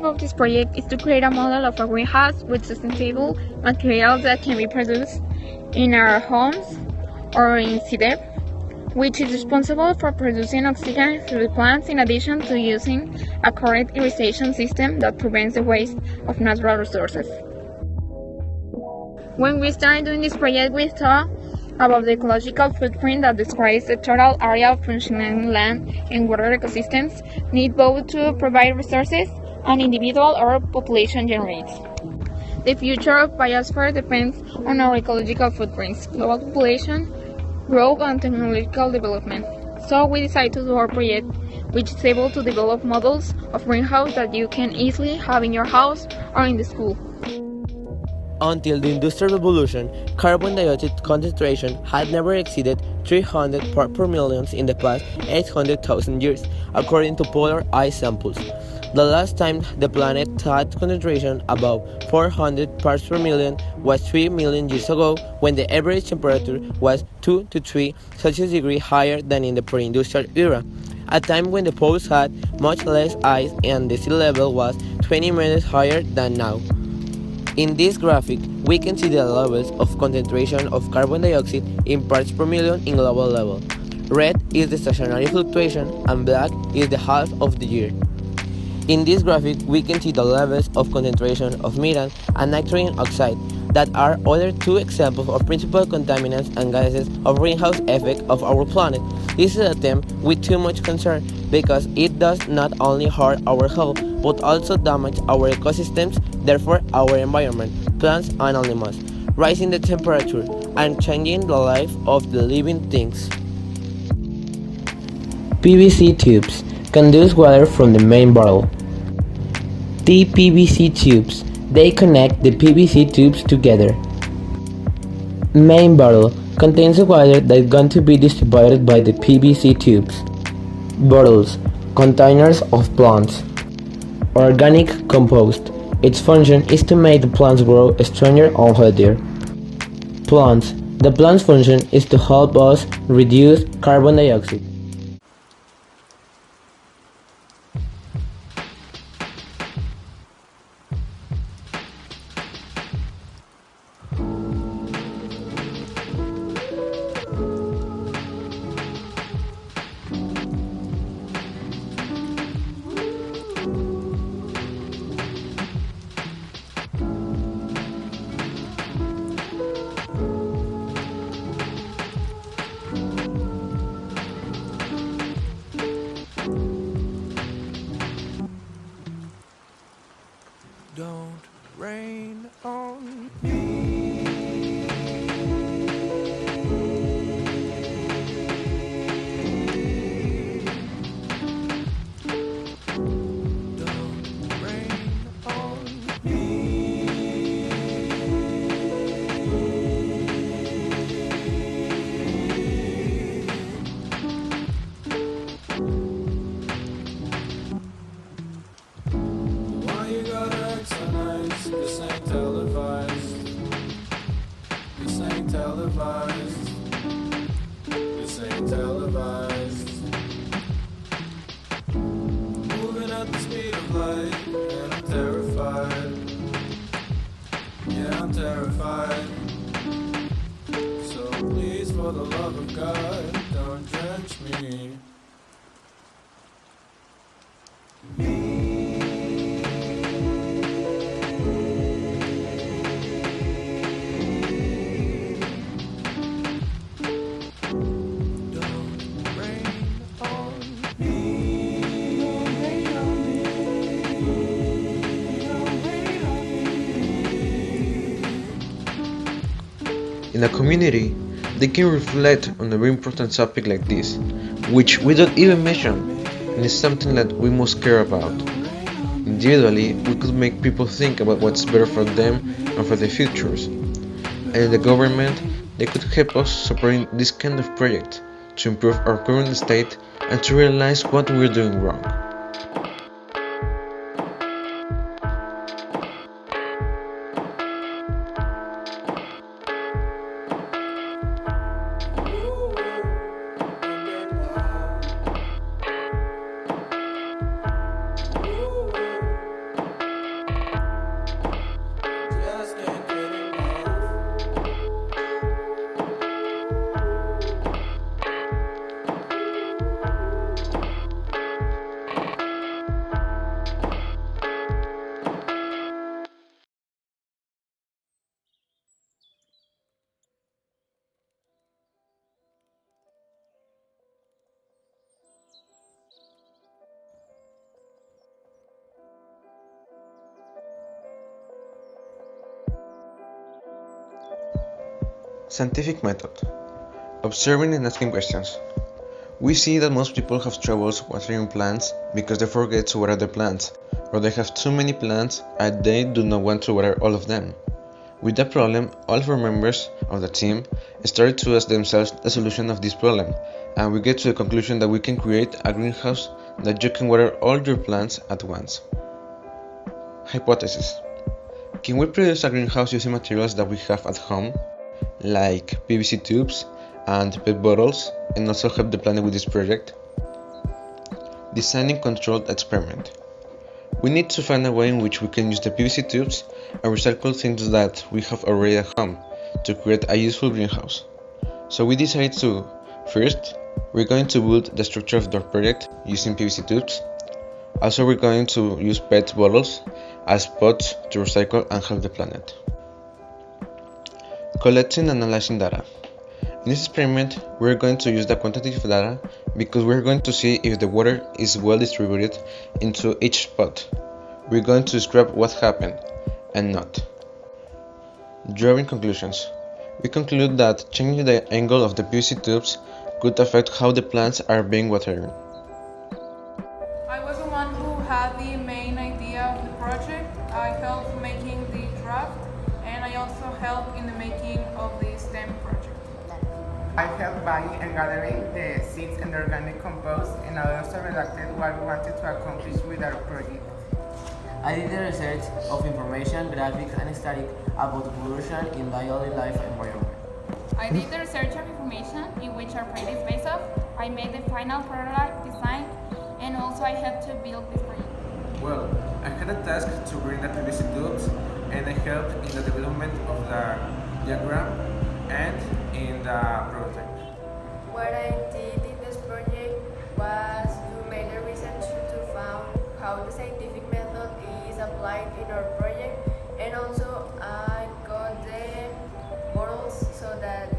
objective of this project is to create a model of a greenhouse with sustainable materials that can be produced in our homes or in Cideb, which is responsible for producing oxygen through the plants in addition to using a correct irrigation system that prevents the waste of natural resources. When we started doing this project, we thought about the ecological footprint that describes the total area of functioning land and water ecosystems need both to provide resources and individual or population generates. The future of biosphere depends on our ecological footprints, global population, growth and technological development. So we decided to do our project, which is able to develop models of greenhouse that you can easily have in your house or in the school. Until the Industrial Revolution, carbon dioxide concentration had never exceeded 300 parts per million in the past 800,000 years, according to polar ice samples. The last time the planet had concentration above 400 parts per million was 3 million years ago, when the average temperature was 2 to 3 Celsius degrees higher than in the pre-industrial era, a time when the poles had much less ice and the sea level was 20 meters higher than now. In this graphic, we can see the levels of concentration of carbon dioxide in parts per million in global level. Red is the stationary fluctuation and black is the half of the year. In this graphic, we can see the levels of concentration of methane and nitrogen oxide that are other two examples of principal contaminants and gases of greenhouse effect of our planet. This is a theme with too much concern because it does not only hurt our health but also damage our ecosystems, therefore our environment, plants and animals, raising the temperature and changing the life of the living things. PVC tubes conduce water from the main barrel. The PVC tubes, they connect the PVC tubes together. Main barrel contains the water that is going to be distributed by the PVC tubes. Bottles, containers of plants. Organic compost. Its function is to make the plants grow stronger and healthier. Plants. The plant's function is to help us reduce carbon dioxide. Don't rain on me. Don't rain on me. Why you gotta act so nice? This ain't televised. This ain't televised. This ain't televised. Moving at the speed of light, and I'm terrified. Yeah, I'm terrified. So please, for the love of God, don't drench me. In a community, they can reflect on a very important topic like this, which we don't even mention, and is something that we must care about. Individually, we could make people think about what's better for them and for their futures. And in the government, they could help us supporting this kind of project to improve our current state and to realize what we're doing wrong. Scientific method. Observing and asking questions. We see that most people have troubles watering plants because they forget to water the plants, or they have too many plants and they do not want to water all of them. With that problem, all of our members of the team started to ask themselves the solution of this problem, and we get to the conclusion that we can create a greenhouse that you can water all your plants at once. Hypothesis. Can we produce a greenhouse using materials that we have at home, like PVC tubes and PET bottles, and also help the planet with this project? Designing controlled experiment. We need to find a way in which we can use the PVC tubes and recycle things that we have already at home to create a useful greenhouse. So we decided to, first, we're going to build the structure of the project using PVC tubes. Also, we're going to use PET bottles as pots to recycle and help the planet. Collecting and analyzing data. In this experiment, we're going to use the quantitative data because we're going to see if the water is well distributed into each spot. We're going to describe what happened and not. Drawing conclusions. We conclude that changing the angle of the PVC tubes could affect how the plants are being watered. I was the one who had the main idea of the project. I helped making the draft, and I also helped in the making of the STEM project. I helped buying and gathering the seeds and the organic compost, and I also redacted what we wanted to accomplish with our project. I did the research of information, graphic, and static about pollution in daily life environment. I did the research of information in which our project is based off. I made the final prototype design, and also I helped to build this project. Well, I had a task to bring the PVC tubes, and I helped in the development of the diagram and in the prototype. What I did in this project was to make the research to find how the scientific method is applied in our project, and also I got the models so that